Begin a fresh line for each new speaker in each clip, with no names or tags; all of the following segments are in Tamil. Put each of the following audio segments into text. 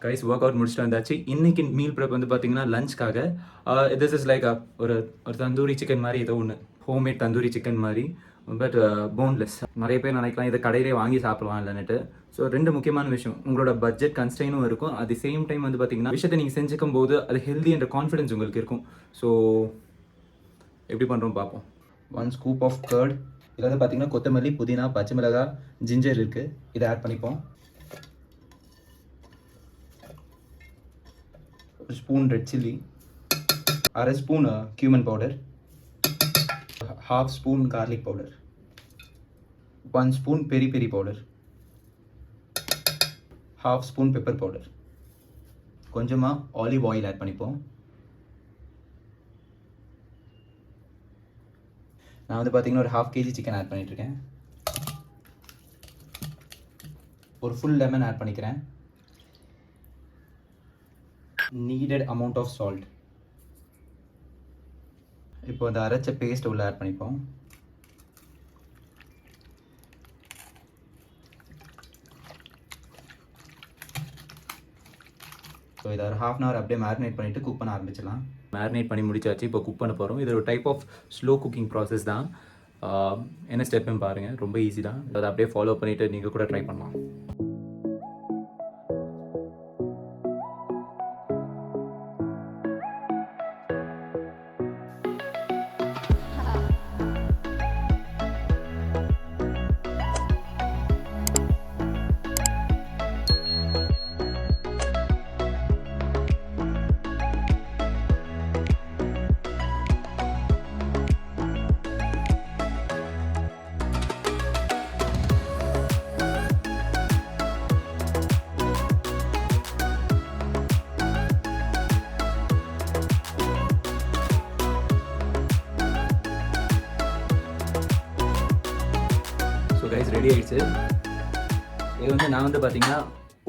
கைஸ் ஒர்க் அவுட் முடிச்சுட்டு வந்தாச்சு. இன்னைக்கு மீல் ப்ரெப் வந்து பார்த்தீங்கன்னா லஞ்ச்க்காக திஸ் இஸ் லைக் ஒரு ஒரு தந்தூரி சிக்கன் மாதிரி ஏதோ ஒன்று, ஹோம்மேட் தந்தூரி சிக்கன் மாதிரி, பட் போன்லெஸ். நிறைய பேர் நினைக்கலாம் இதை கடையிலே வாங்கி சாப்பிடலாம் இல்லைன்னுட்டு. ஸோ ரெண்டு முக்கியமான விஷயம், உங்களோட பட்ஜெட் கன்ஸ்ட்ரெயினும் இருக்கும், அட் தி சேம் டைம் வந்து பார்த்தீங்கன்னா விஷயத்தை நீங்கள் செஞ்சுக்கும் போது அது ஹெல்தி என்ற கான்ஃபிடன்ஸ் உங்களுக்கு இருக்கும். ஸோ எப்படி பண்ணுறோம் பார்ப்போம். 1 ஸ்கூப் ஆஃப் கர்ட், இதில் வந்து பார்த்தீங்கன்னா கொத்தமல்லி, புதினா, பச்சை மிளகாய், ஜிஞ்சர் இருக்குது, இதை ஆட் பண்ணிப்போம். ஒரு ஸ்பூன் ரெட் சில்லி, அரை spoon cumin powder, half spoon garlic powder, 1 spoon peri peri powder, half spoon pepper powder, கொஞ்சமாக ஆலிவ் ஆயில் ஆட் பண்ணிப்போம். நான் வந்து பார்த்தீங்கன்னா ஒரு 1/2 kg சிக்கன் ஆட் பண்ணிட்டுருக்கேன். ஒரு ஃபுல் லெமன் ஆட் பண்ணிக்கிறேன். Needed amount of salt. இப்போ அந்த அரைச்ச பேஸ்ட் உள்ள ஆட் பண்ணிப்போம். ஸோ இதை ஒரு 1/2 hour அப்படியே மேரினேட் பண்ணிவிட்டு குக் பண்ண ஆரம்பிச்சிடலாம். மேரினேட் பண்ணி முடிச்சாச்சு, இப்போ குக் பண்ண போகிறோம். இது ஒரு type of slow cooking process தான். என்ன ஸ்டெப்புன்னு பாருங்கள், ரொம்ப ஈஸி தான். அதை அப்படியே ஃபாலோ பண்ணிவிட்டு நீங்கள் கூட ட்ரை பண்ணலாம். ரைஸ் ரெடி ஆகிடுச்சு. இது வந்து நான் வந்து பார்த்தீங்கன்னா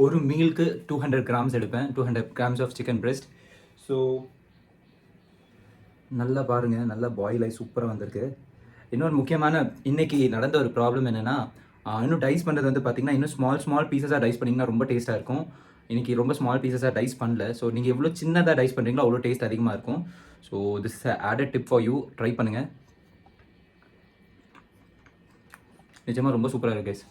ஒரு மீலுக்கு 200 grams எடுப்பேன், 200 grams of chicken breast. So நல்லா பாருங்கள், நல்லா பாயில் ஆகி சூப்பராக வந்திருக்கு. இன்னொரு முக்கியமான இன்றைக்கி நடந்த ஒரு ப்ராப்ளம் என்னென்னா, இன்னும் டைஸ் பண்ணுறது வந்து பார்த்திங்கன்னா இன்னும் ஸ்மால் பீசஸாக டைஸ் பண்ணிங்கன்னா ரொம்ப டேஸ்ட்டாக இருக்கும். இன்றைக்கி ரொம்ப ஸ்மால் பீசஸாக டைஸ் பண்ணல. ஸோ நீங்கள் எவ்வளோ சின்னதாக டைஸ் பண்ணுறீங்களோ அவ்வளோ டேஸ்ட் அதிகமாக இருக்கும். So this is added tip for you, try பண்ணுங்கள். நிஜமாக ரொம்ப சூப்பராக இருக்குது கைஸ்.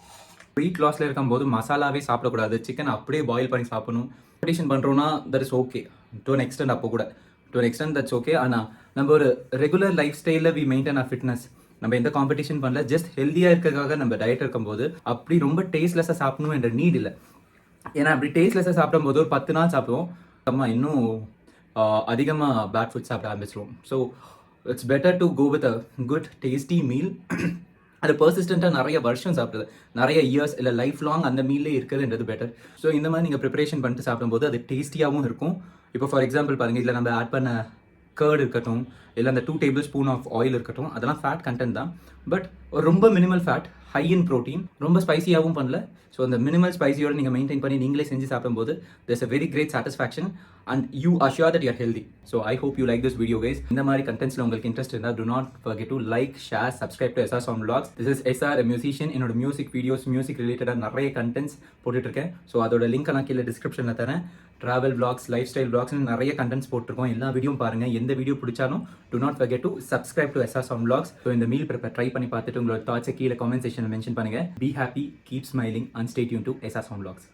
வெயிட் லாஸில் இருக்கும்போது மசாலாவே சாப்பிடக்கூடாது, சிக்கன் அப்படியே பாயில் பண்ணி சாப்பிடணும். காம்படிஷன் பண்ணுறோன்னா that is okay to an extent, அப்போ கூட to an extent that's okay. ஆனால் நம்ம ஒரு ரெகுலர் லைஃப் ஸ்டைலில் வி மெயின்டைன் ஆர் ஃபிட்னஸ். நம்ம எந்த காம்படிஷன் பண்ணல, ஜஸ்ட் ஹெல்த்தியாக இருக்கிறதுக்காக நம்ம டயட் இருக்கும்போது அப்படி ரொம்ப டேஸ்ட்லெஸ்ஸாக சாப்பிடணும் என்ற நீட் இல்லை. ஏன்னா அப்படி டேஸ்ட்லெஸ்ஸாக சாப்பிடும்போது ஒரு 10 நாள் சாப்பிடுவோம், நம்ம இன்னும் அதிகமாக பேட் ஃபுட் சாப்பிட ஆரம்பிச்சிடுவோம். So it's better to go with a good tasty meal. அது பர்சிஸ்டண்ட்டாக நிறைய வருஷம் சாப்பிடுது, நிறைய இயர்ஸ் இல்லை லைஃப் லாங் அந்த மீல்லே இருக்கிறதுன்றது பெட்டர். ஸோ இந்த மாதிரி நீங்கள் ப்ரிப்பரேஷன் பண்ணிட்டு சாப்பிடும்போது அது டேஸ்டியாகவும் இருக்கும். இப்போ ஃபார் எக்ஸாம்பிள் பாருங்கள், இதில் நம்ம ஆட் பண்ண கர்ட் இருக்கட்டும், இல்லை அந்த 2 tablespoon ஆஃப் ஆயில் இருக்கட்டும், அதெல்லாம் ஃபேட் கண்டென்ட் தான். பட் ரொம்ப minimal fat, high in protein, ரொம்ப ஸ்பைசியாகவும் பண்ணல. ஸோ அந்த மினிமல் ஸ்பைசியோடு நீங்கள் மெயின்டைன் பண்ணி நீங்களே செஞ்சு சாப்பிடும்போது there's a very great satisfaction and you are sure that you are healthy. So I hope you like this video guys. இந்த மாதிரி கண்டென்ட்ஸில் உங்களுக்கு இன்ட்ரெஸ்ட் இருந்தால் do not forget to like, share, subscribe to SR Sound Vlogs. This is SR, a musician. என்னோட மியூசிக் வீடியோஸ், மியூசிக் ரிலேட்டடாக நிறைய கண்டென்ட்ஸ் போட்டுட்ருக்கேன். ஸோ அதோட லிங்க் நான் கீழே டிஸ்கிரிப்ஷனில் தரேன். ட்ராவல் vlogs, லைஃப் ஸ்டைல் vlogsனு நிறைய கண்டென்ட்ஸ் போட்டிருக்கோம். எல்லா வீடியோவும் பாருங்கள். எந்த வீடியோ பிடிச்சாலும் do not forget to subscribe to SR Sound Vlogs. So இந்த மீல் ப்ரிப்பேர் ட்ரை பண்ணி பார்த்துட்டு உங்களோட தாட்ஸை கீழே காமெண்ட் செக்ஷனில் மென்ஷன் பண்ணுங்கள். Be happy, keep smiling and stay tuned to SR Sound Vlogs.